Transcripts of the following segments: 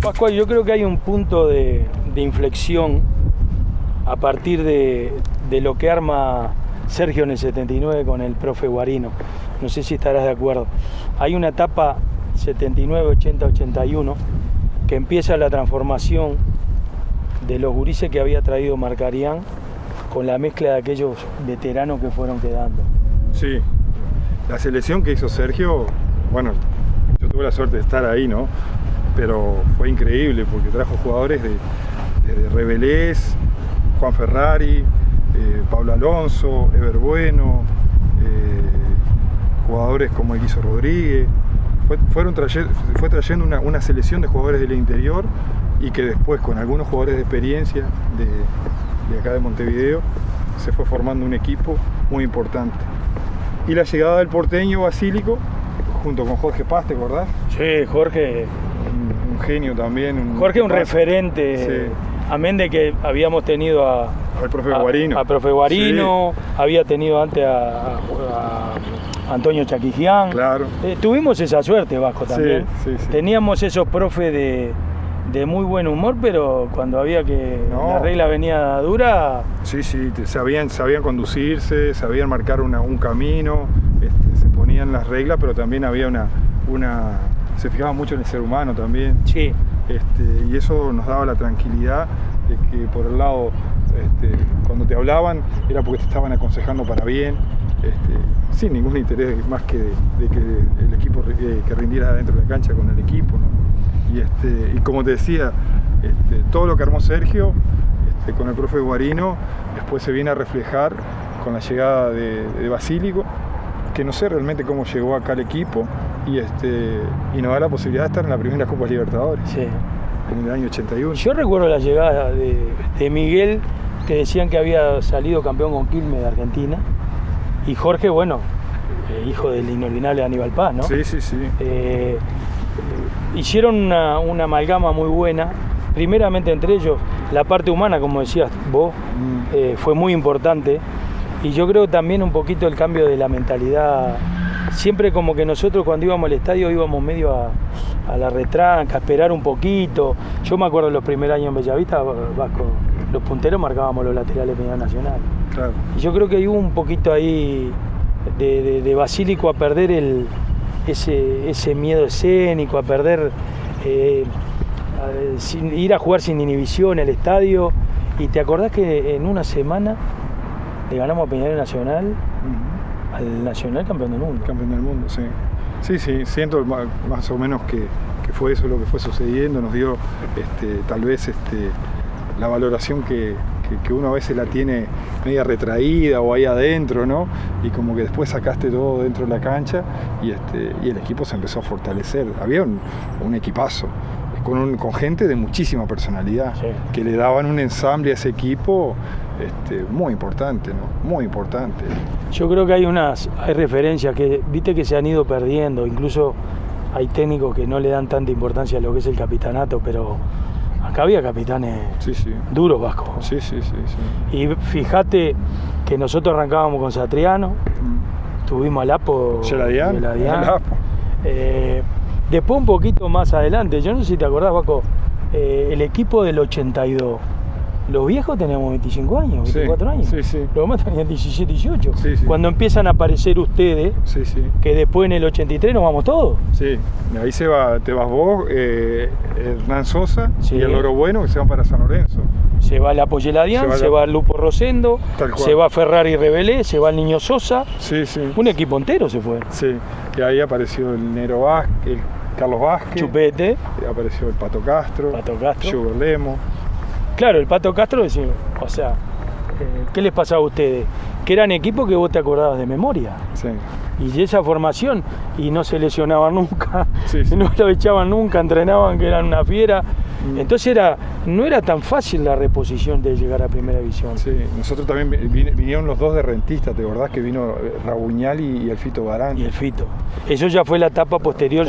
Pascual, yo creo que hay un punto de inflexión a partir de lo que arma Sergio en el 79 con el profe Guarino. No sé si estarás de acuerdo. Hay una etapa 79, 80, 81 que empieza la transformación de los gurises que había traído Marcarián con la mezcla de aquellos veteranos que fueron quedando. Sí, la selección que hizo Sergio, bueno, yo tuve la suerte de estar ahí, ¿no? Pero fue increíble porque trajo jugadores de Rebelés, Juan Ferrari, Pablo Alonso, Ever Bueno, jugadores como el Guiso Rodríguez. Fue trayendo una selección de jugadores del interior y que después, con algunos jugadores de experiencia de acá de Montevideo, se fue formando un equipo muy importante. Y la llegada del porteño Basílico, junto con Jorge Paz, ¿te acordás? Sí, Jorge. Un genio también. Jorge, un referente. Sí. Amén de que habíamos tenido al profe Guarino. A profe Guarino, sí. Había tenido antes a Antonio Chaquijián. Claro. Tuvimos esa suerte, Vasco, también. Sí. Teníamos esos profes de muy buen humor, pero cuando había que la regla venía dura. Sí, sabían conducirse, sabían marcar un camino, se ponían las reglas, pero también había se fijaban mucho en el ser humano también. Sí. Y eso nos daba la tranquilidad de que por el lado, cuando te hablaban era porque te estaban aconsejando para bien, sin ningún interés más que de que el equipo que rindiera dentro de la cancha con el equipo, ¿no? Y como te decía, todo lo que armó Sergio con el profe Guarino después se viene a reflejar con la llegada de Basílico, que no sé realmente cómo llegó acá el equipo, y nos da la posibilidad de estar en la primera Copa Libertadores, sí. En el año 81. Yo recuerdo la llegada de Miguel, que decían que había salido campeón con Quilmes de Argentina, y Jorge, bueno, hijo del inolvidable Aníbal Paz, ¿no? Sí. Hicieron una amalgama muy buena, primeramente entre ellos, la parte humana, como decías vos, fue muy importante, y yo creo también un poquito el cambio de la mentalidad. Siempre como que nosotros cuando íbamos al estadio íbamos medio a la retranca, a esperar un poquito. Yo me acuerdo los primeros años en Bellavista, Vasco, los punteros marcábamos los laterales medio nacional. Claro. Y yo creo que hubo un poquito ahí de Basílico a perder ese miedo escénico, a perder, ir a jugar sin inhibición al estadio. Y te acordás que en una semana le ganamos a Peñarol Nacional, al Nacional campeón del mundo. Campeón del mundo, sí. Sí, siento más o menos que fue eso lo que fue sucediendo, nos dio tal vez la valoración que uno a veces la tiene media retraída o ahí adentro, ¿no? Y como que después sacaste todo dentro de la cancha y el equipo se empezó a fortalecer. Había un equipazo, con gente de muchísima personalidad, sí, que le daban un ensamble a ese equipo muy importante, ¿no? Muy importante. Yo creo que hay referencias que, viste, que se han ido perdiendo, incluso hay técnicos que no le dan tanta importancia a lo que es el capitanato, pero acá había capitanes duros, Vasco. Sí. Y fíjate que nosotros arrancábamos con Satriano, tuvimos al Apo Geladián. Después un poquito más adelante, yo no sé si te acordás, Vasco, el equipo del 82. Los viejos teníamos 25 años, 24 años. Sí. Los demás tenían 17, 18. Sí. Cuando empiezan a aparecer ustedes, que después en el 83 nos vamos todos. Sí, ahí te vas vos, Hernán Sosa y el Loro Bueno, que se van para San Lorenzo. Se va el Apo Geladián, se va el Lupo Rosendo, se va Ferrari Rebelé, se va el Niño Sosa. Sí. Un equipo entero se fue. Sí, y ahí apareció el Nero Vázquez, el Carlos Vázquez. Chupete. Apareció el Pato Castro. Sugar Lemo. Claro, el Pato Castro, o sea, ¿qué les pasaba a ustedes? Que eran equipos que vos te acordabas de memoria. Sí. Y esa formación, y no se lesionaban nunca, sí. No lo echaban nunca, entrenaban que eran una fiera. Entonces no era tan fácil la reposición de llegar a Primera División. Sí, nosotros también vinieron los dos de rentistas, ¿te acordás? Que vino Rabuñal y el Fito Barán. Y el Fito. Eso ya fue la etapa posterior.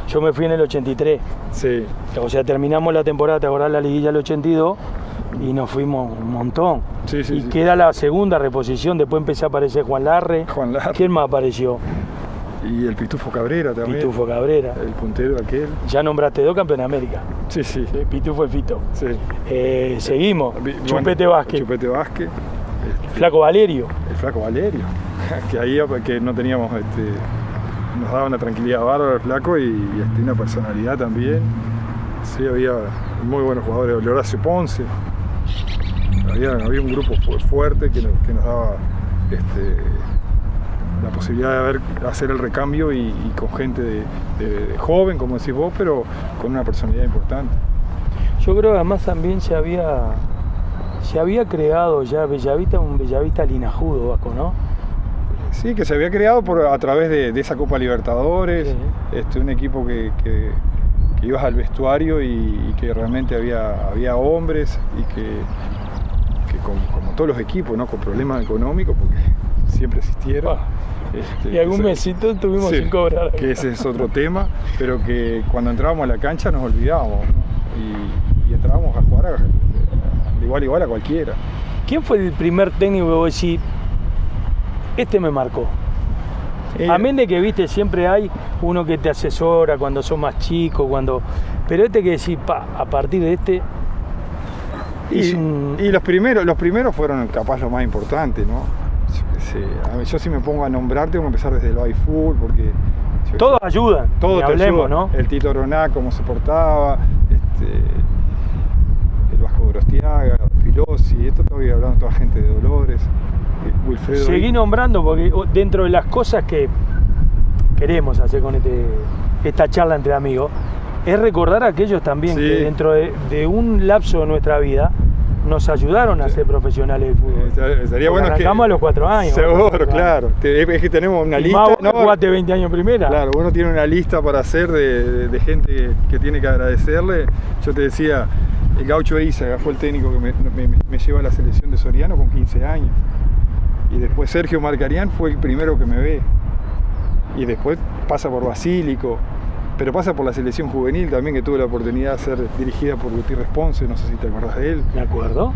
Yo me fui en el 83. Sí. O sea, terminamos la temporada, ¿te acordás? La liguilla del 82 y nos fuimos un montón. Sí. Queda la segunda reposición, después empezó a aparecer Juan Larre. ¿Quién más apareció? Y el Pitufo Cabrera también. Pitufo Cabrera. El puntero aquel. Ya nombraste 2 campeones de América. Sí. Pitufo y Fito. Sí. Seguimos. Bueno, Chupete Vázquez. Chupete Vázquez. Flaco Valerio. El Flaco Valerio. Que ahí que no teníamos, nos daba una tranquilidad bárbara el Flaco y una personalidad también. Sí, había muy buenos jugadores. Horacio Ponce. Había un grupo fuerte que nos daba la posibilidad de hacer el recambio y con gente de joven, como decís vos, pero con una personalidad importante. Yo creo que además también se había creado ya Bellavista, un Bellavista linajudo, Vasco, ¿no? Sí, que se había creado a través de esa Copa Libertadores, sí. Un equipo que ibas al vestuario y que realmente había hombres y que como todos los equipos, ¿no? Con problemas económicos, porque siempre existieron. Y algún mesito tuvimos sin cobrar. Que ese es otro tema, pero que cuando entrábamos a la cancha nos olvidábamos, ¿no? Y entrábamos a jugar de igual a cualquiera. ¿Quién fue el primer técnico que vos decís, me marcó? Amén de que, viste, siempre hay uno que te asesora cuando sos más chico, pero que decís, a partir de Y los primeros fueron capaz lo más importante, ¿no? Yo si me pongo a nombrar tengo que empezar desde el iFood, porque todos ayudan, todos te hablemos, ayudan, ¿no? El Tito Roná, cómo se portaba, el Vasco Grostiaga, Filosi, esto estoy hablando de toda gente de Dolores, Wilfredo. Seguí nombrando, porque dentro de las cosas que queremos hacer con esta charla entre amigos, es recordar a aquellos también que dentro de un lapso de nuestra vida nos ayudaron a ser profesionales del fútbol. Estaría bueno arrancamos a los 4 años. Seguro, claro. Es que tenemos una lista. Más vos jugaste 20 años en primera. Claro, uno tiene una lista para hacer de gente que tiene que agradecerle. Yo te decía, el Gaucho Eizaga fue el técnico que me lleva a la selección de Soriano con 15 años. Y después Sergio Marcarián fue el primero que me ve. Y después pasa por Basílico. Pero pasa por la selección juvenil también, que tuve la oportunidad de ser dirigida por Gutiérrez Ponce, no sé si te acordás de él. Me acuerdo.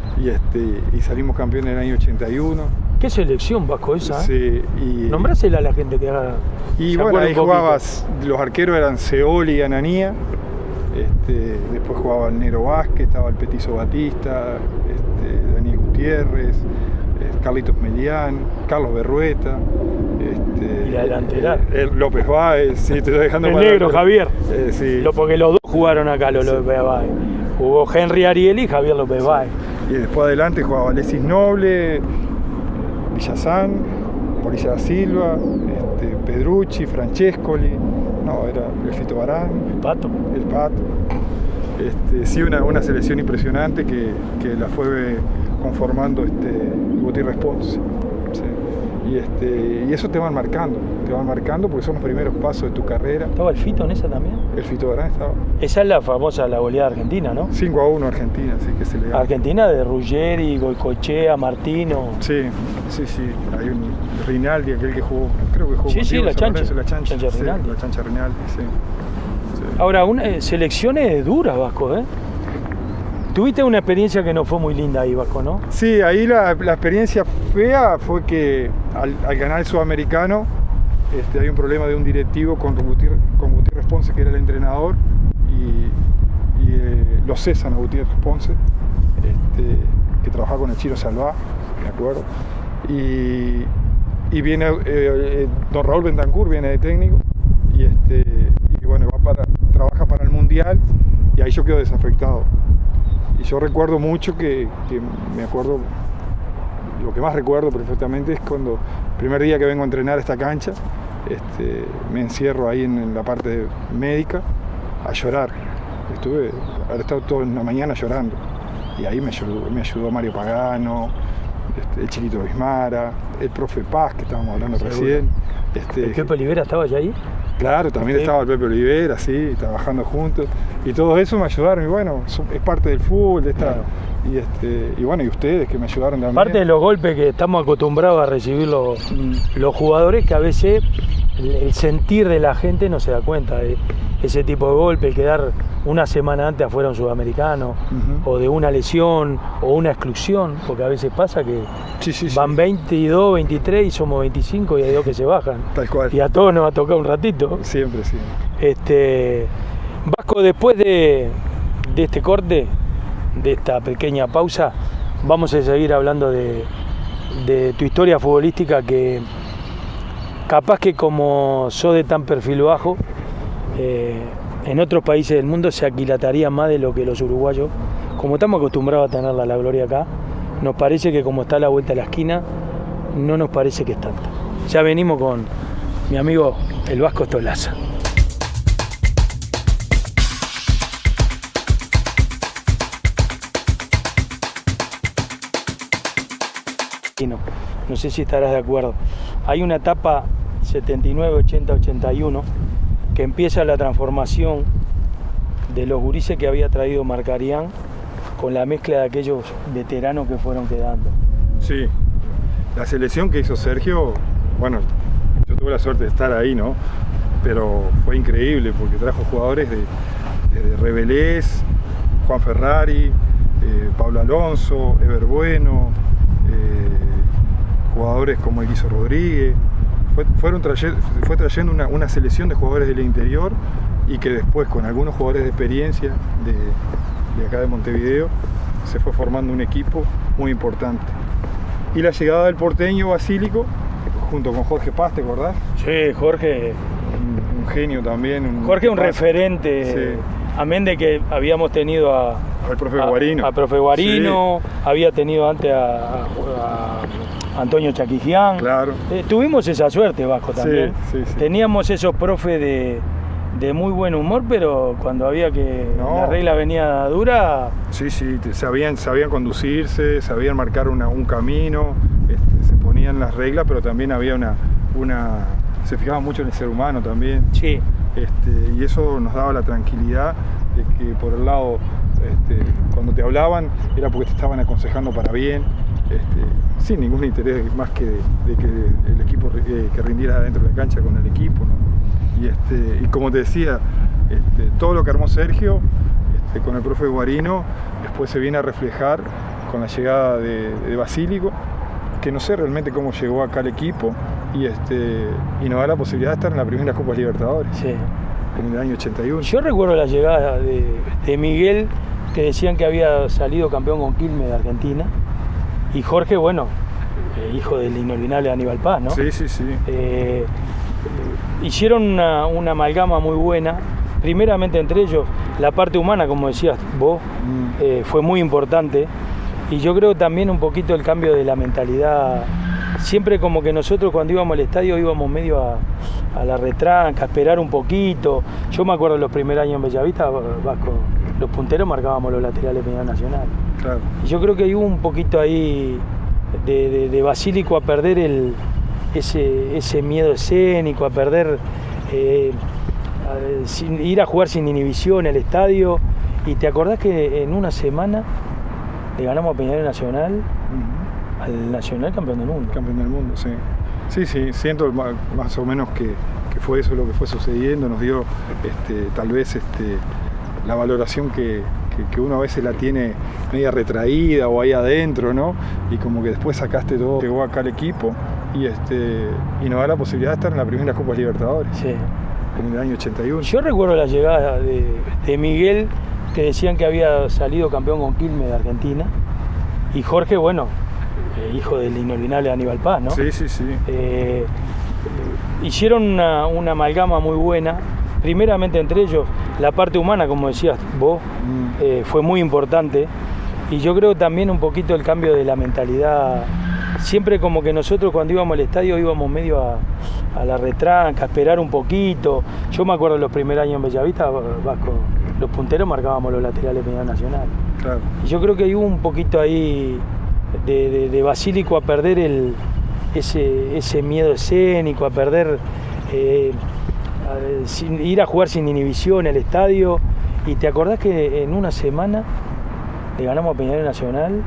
Y salimos campeones en el año 81. ¿Qué selección, Vasco, esa? Sí. Nombrásela a la gente que haga. Y bueno, ahí jugabas, los arqueros eran Seoli y Ananía. Después jugaba el Nero Vázquez, estaba el Petizo Batista, Daniel Gutiérrez, Carlitos Melián, Carlos Berrueta. Y la delantera. López Báez, sí, te estoy dejando el negro, Javier. Sí. Porque los dos jugaron acá, los López Báez. Jugó Henry Ariel y Javier López Báez. Y después adelante jugaba Alexis Noble, Villazán, Polilla da Silva, Pedrucci, Francescoli, era el Fito Barán. El Pato. Sí, una selección impresionante que la fue conformando Gutiérrez Ponce. Sí. Y eso te van marcando porque son los primeros pasos de tu carrera. ¿Estaba el Fito en esa también? El Fito Barán estaba. Esa es la famosa, la goleada argentina, ¿no? 5-1 Argentina, sí, que se le gana. Argentina de Ruggeri, Goicoechea, Martino. Sí. Hay un Rinaldi, aquel que jugó, creo que jugó contigo, la Chancha Rinaldi. La Chancha Rinaldi, sí. Ahora, selecciones duras, Vasco, ¿eh? Tuviste una experiencia que no fue muy linda ahí, Vasco, ¿no? Sí, ahí la experiencia fea fue que al ganar el Sudamericano hay un problema de un directivo con Gutiérrez Ponce, que era el entrenador, y lo cesan a Gutiérrez Ponce, que trabajaba con el Chiro Salvá, me acuerdo, y viene don Raúl Bentancur, viene de técnico, y bueno, trabaja para el Mundial, y ahí yo quedo desafectado. Y yo recuerdo mucho que me acuerdo, lo que más recuerdo perfectamente es cuando el primer día que vengo a entrenar a esta cancha, me encierro ahí en la parte médica a llorar. Haber estado toda la mañana llorando. Y ahí me ayudó Mario Pagano, el Chiquito Bismara, el profe Paz, que estábamos hablando recién. ¿El Pepe Olivera estaba ya ahí? Claro, también estaba el Pepe Olivera, sí, trabajando juntos. Y todo eso me ayudaron, y bueno, es parte del fútbol, y bueno, y ustedes que me ayudaron también. Parte de los golpes que estamos acostumbrados a recibir los jugadores, que a veces el sentir de la gente no se da cuenta. ese tipo de golpe, quedar una semana antes afuera un sudamericano, o de una lesión o una exclusión, porque a veces pasa que van 22, 23 y somos 25 y hay dos que se bajan. Tal cual. Y a todos nos va a tocar un ratito. Siempre. Vasco, después de este corte, de esta pequeña pausa, vamos a seguir hablando de tu historia futbolística, que capaz que como sos de tan perfil bajo, en otros países del mundo se aquilataría más de lo que los uruguayos, como estamos acostumbrados a tener la gloria acá, nos parece que como está a la vuelta de la esquina, no nos parece que es tanta. Ya venimos con mi amigo el Vasco Stolaza. No sé si estarás de acuerdo. Hay una etapa 79, 80, 81 que empieza la transformación de los gurises que había traído Marcarián con la mezcla de aquellos veteranos que fueron quedando. Sí, la selección que hizo Sergio, bueno, yo tuve la suerte de estar ahí, ¿no? Pero fue increíble porque trajo jugadores de Rebelés, Juan Ferrari, Pablo Alonso, Ever Bueno, jugadores como el Guiso Rodríguez. Fue trayendo una selección de jugadores del interior, y que después, con algunos jugadores de experiencia de acá de Montevideo, se fue formando un equipo muy importante. Y la llegada del porteño Basílico, junto con Jorge Paz, ¿te acordás? Sí, Jorge. Un genio también. Jorge, un referente. Sí. Amén de que habíamos tenido al profe Guarino. A profe Guarino, sí. Había tenido antes a Antonio Chaquijián. Claro. Tuvimos esa suerte, Vasco, también. Sí. Teníamos esos profes de muy buen humor, pero cuando había que la regla venía dura. Sí, sabían conducirse, sabían marcar un camino, se ponían las reglas, pero también había se fijaban mucho en el ser humano también. Sí. Y eso nos daba la tranquilidad de que por el lado, cuando te hablaban, era porque te estaban aconsejando para bien, sin ningún interés más que de que el equipo que rindiera dentro de la cancha con el equipo, ¿no? Y como te decía, todo lo que armó Sergio con el profe Guarino después se viene a reflejar con la llegada de Basílico, que no sé realmente cómo llegó acá el equipo, y nos da la posibilidad de estar en la primera Copa Libertadores, sí, en el año 81. Yo recuerdo la llegada de Miguel, que decían que había salido campeón con Quilmes de Argentina, y Jorge, bueno, hijo del inolvidable Aníbal Paz, ¿no? Sí. Hicieron una amalgama muy buena, primeramente entre ellos la parte humana, como decías vos, fue muy importante, y yo creo también un poquito el cambio de la mentalidad. Siempre como que nosotros cuando íbamos al estadio íbamos medio a la retranca, a esperar un poquito. Yo me acuerdo los primeros años en Bellavista, Vasco, los punteros marcábamos los laterales de Peñarol Nacional. Claro. Y yo creo que hubo un poquito ahí de Basílico a perder ese miedo escénico, a perder, ir a jugar sin inhibición al estadio. Y te acordás que en una semana le ganamos a Peñarol Nacional, al Nacional campeón del mundo. Campeón del mundo, sí. Sí, siento más o menos que fue eso lo que fue sucediendo, nos dio tal vez la valoración que uno a veces la tiene media retraída o ahí adentro, ¿no? Y como que después sacaste todo, llegó acá el equipo y nos da la posibilidad de estar en la primera Copa Libertadores, sí, en el año 81. Yo recuerdo la llegada de Miguel, que decían que había salido campeón con Quilmes de Argentina, y Jorge, bueno, hijo del inolvidable Aníbal Paz, ¿no? Sí. Hicieron una amalgama muy buena, primeramente entre ellos la parte humana, como decías vos, fue muy importante, y yo creo también un poquito el cambio de la mentalidad. Siempre como que nosotros cuando íbamos al estadio íbamos medio a la retranca, a esperar un poquito. Yo me acuerdo los primeros años en Bellavista, Vasco, los punteros marcábamos los laterales de Peñarol Nacional. Claro. Y yo creo que hubo un poquito ahí de Basílico a perder ese miedo escénico, a perder, ir a jugar sin inhibición al estadio. Y te acordás que en una semana le ganamos a Peñarol Nacional,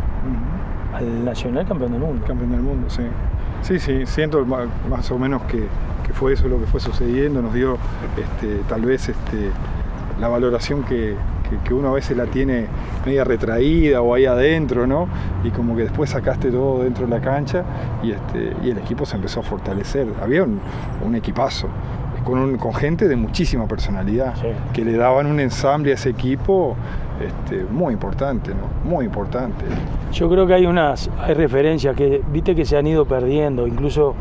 al Nacional campeón del mundo. Campeón del mundo, sí. Sí, siento más o menos que que fue eso lo que fue sucediendo, nos dio tal vez la valoración que uno a veces la tiene media retraída o ahí adentro, ¿no? Y como que después sacaste todo dentro de la cancha y el equipo se empezó a fortalecer. Había un equipazo, con gente de muchísima personalidad, sí, que le daban un ensamble a ese equipo muy importante, ¿no? Muy importante. Yo creo que hay referencias que, viste, que se han ido perdiendo, incluso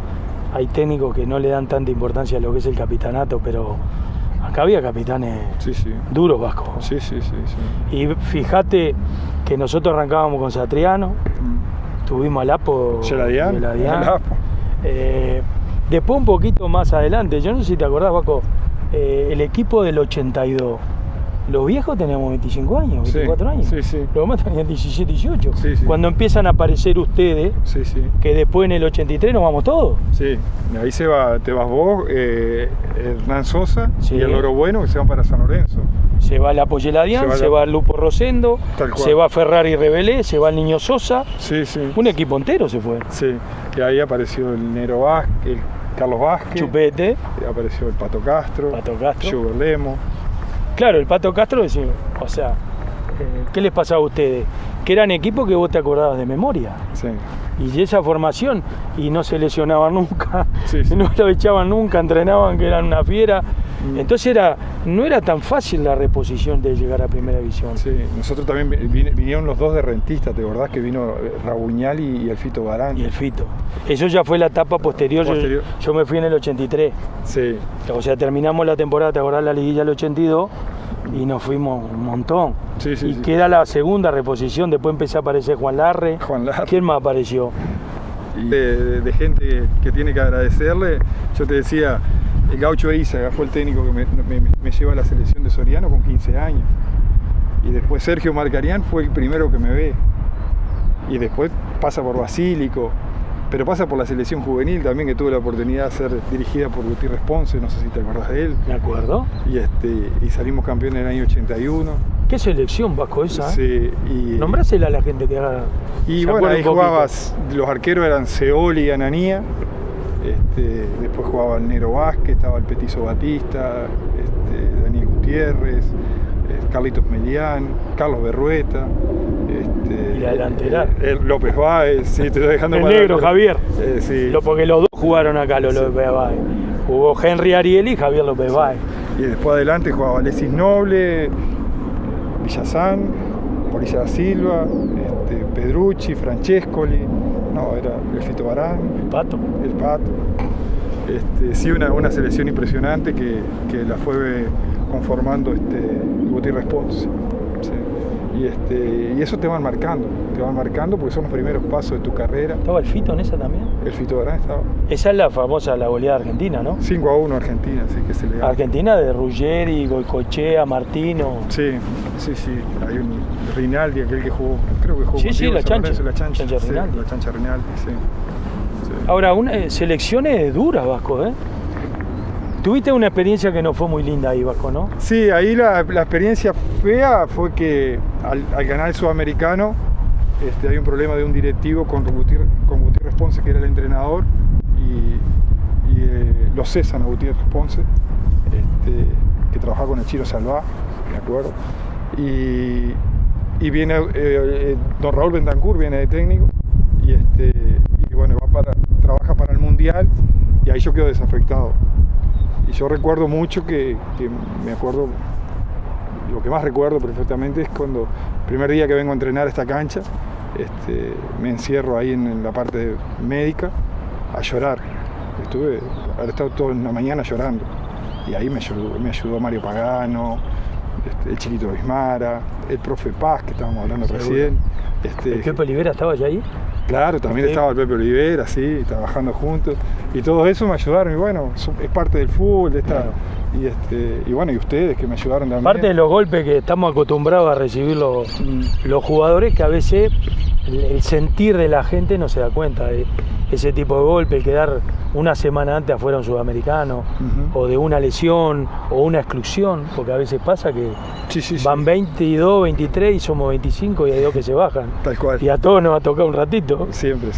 hay técnicos que no le dan tanta importancia a lo que es el capitanato, pero acá había capitanes duros, Vasco. Sí. Y fíjate que nosotros arrancábamos con Satriano, tuvimos a Lapo, Geladián. Después un poquito más adelante, yo no sé si te acordás, Vasco, el equipo del 82. Los viejos teníamos 25 años, 24 años. Sí. Los demás tenían 17, 18. Sí. Cuando empiezan a aparecer ustedes, que después en el 83 nos vamos todos. Sí, ahí te vas vos, Hernán Sosa y el Loro Bueno, que se van para San Lorenzo. Se va la Geladián, se va el Lupo Rosendo, se va Ferrari Rebelé, se va el Niño Sosa. Sí. Un equipo entero se fue. Sí, y ahí apareció el Nero Vázquez, el Carlos Vázquez. Chupete. Apareció el Pato Castro. Sugar Lemo. Claro, el Pato Castro, o sea, ¿qué les pasaba a ustedes? Que eran equipos que vos te acordabas de memoria. Sí. Y esa formación, y no se lesionaban nunca, sí. No lo echaban nunca, entrenaban que eran una fiera. Entonces no era tan fácil la reposición de llegar a Primera División. Sí, nosotros también vinieron los dos de Rentistas, ¿te acordás? Que vino Rabuñal y el Fito Barán. Y el Fito. Eso ya fue la etapa posterior. Yo me fui en el 83. Sí. O sea, terminamos la temporada, ¿te acordás? La liguilla del 82 y nos fuimos un montón. Sí. Queda la segunda reposición, después empezó a aparecer Juan Larre. ¿Quién más apareció? Y de gente que tiene que agradecerle, yo te decía, el Gaucho Eizaga fue el técnico que me lleva a la selección de Soriano con 15 años. Y después Sergio Marcarián fue el primero que me ve. Y después pasa por Basílico, pero pasa por la selección juvenil también, que tuve la oportunidad de ser dirigida por Gutiérrez Ponce, no sé si te acordás de él. Me acuerdo. Y salimos campeones en el año 81. ¿Qué selección, Vasco, esa? Sí. Nombrásela a la gente que haga. Y bueno, ahí jugabas, los arqueros eran Seoli y Ananía. Después jugaba el Nero Vázquez, estaba el Petizo Batista, Daniel Gutiérrez, Carlitos Melián, Carlos Berrueta. Y la delantera. López Báez, sí, te estoy dejando el negro, Javier. Sí. Porque los dos jugaron acá, López Báez. Jugó Henry Ariel y Javier López Báez. Y después adelante jugaba Alexis Noble, Villazán, Polilla da Silva, Pedrucci, Francescoli. No, era el Fito Barán. El Pato. Sí, una selección impresionante que la fue conformando Gutiérrez Ponce. Sí. Y eso te van marcando porque son los primeros pasos de tu carrera. ¿Estaba el Fito en esa también? El Fito Barán estaba. Esa es la famosa, la goleada argentina, ¿no? 5-1 Argentina, sí, que se le gana. Argentina de Ruggeri, Goicoechea, Martino. Sí. Hay un Rinaldi, aquel que jugó, creo que jugó. Sí, la chancha. La chancha Rinaldi. La chancha Rinaldi, sí. Ahora, selecciones duras, Vasco, ¿eh? Tuviste una experiencia que no fue muy linda ahí, Vasco, ¿no? Sí, ahí la experiencia fea fue que al canal sudamericano hay un problema de un directivo con Gutiérrez Ponce, que era el entrenador, y lo cesan a Gutiérrez Ponce, que trabajaba con el Chiro Salvá, me acuerdo, y viene don Raúl Bentancur, viene de técnico, y bueno, trabaja para el Mundial, y ahí yo quedo desafectado. Y yo recuerdo mucho que me acuerdo, lo que más recuerdo perfectamente es cuando el primer día que vengo a entrenar esta cancha, me encierro ahí en la parte médica a llorar. Habré estado toda la mañana llorando. Y ahí me ayudó Mario Pagano, el Chilito Bismara, el profe Paz, que estábamos hablando recién. ¿El Pepe Olivera estaba ya ahí? Claro, también estaba el Pepe Olivera, sí, trabajando juntos. Y todo eso me ayudaron, y bueno, es parte del fútbol, de esta. Claro. Y bueno, y ustedes que me ayudaron también. Parte de los golpes que estamos acostumbrados a recibir los jugadores, que a veces el sentir de la gente no se da cuenta de ese tipo de golpe, el quedar una semana antes afuera un sudamericano, o de una lesión o una exclusión, porque a veces pasa que van 22, 23 y somos 25 y hay dos que se bajan. Tal cual. Y a todos nos va a tocar un ratito. Siempre.